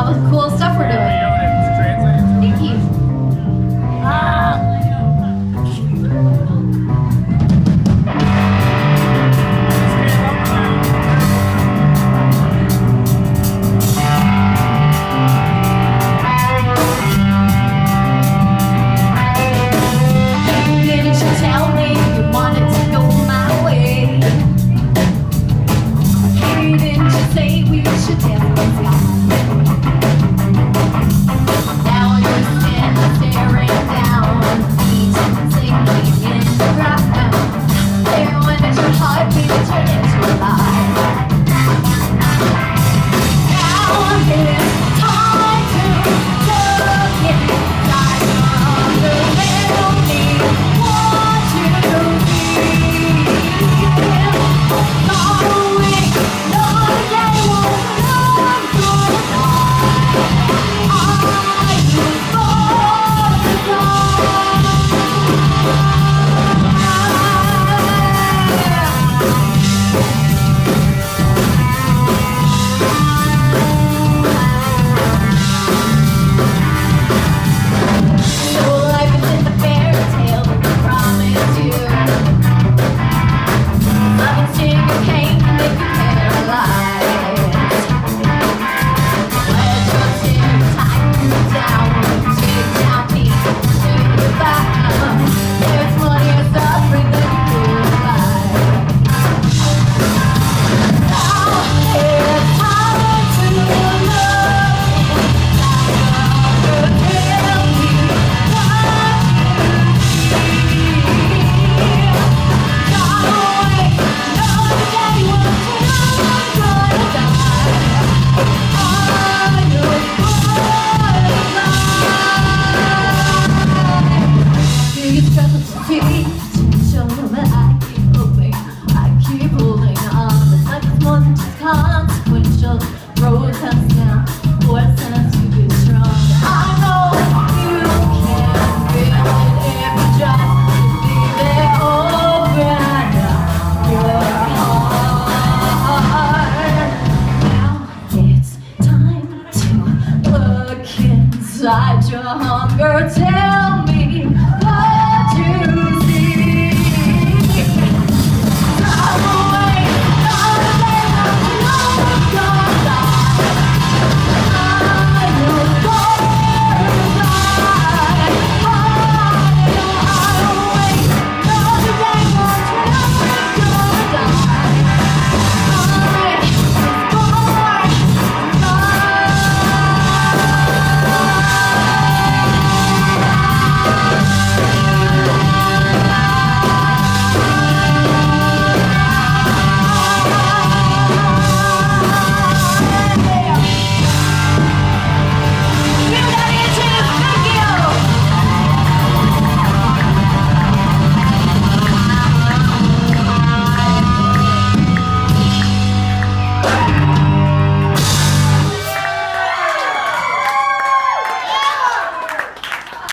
all the cool stuff we're doing. Thank you. Didn't you tell me you wanted to go my way? Didn't you say we should dance the sky? Now you're standing staring down, feet sinking in the ground. There when did your heartbeat turn into a lie? Now it's time to look inside of the little me. Want you to be following. No day won't come good. I was born to So life is in the fairy tale that we promised you. Love and sting and pain can make you paralyzed. Let your tears tie you down, take down people to the bottom. There's plenty of suffering that you could find. Now it's time to look inside of the real you. Consequential road comes down, force us to be strong. I know you can feel it if you just leave it open your heart. Now it's time to look inside your hunger. Tell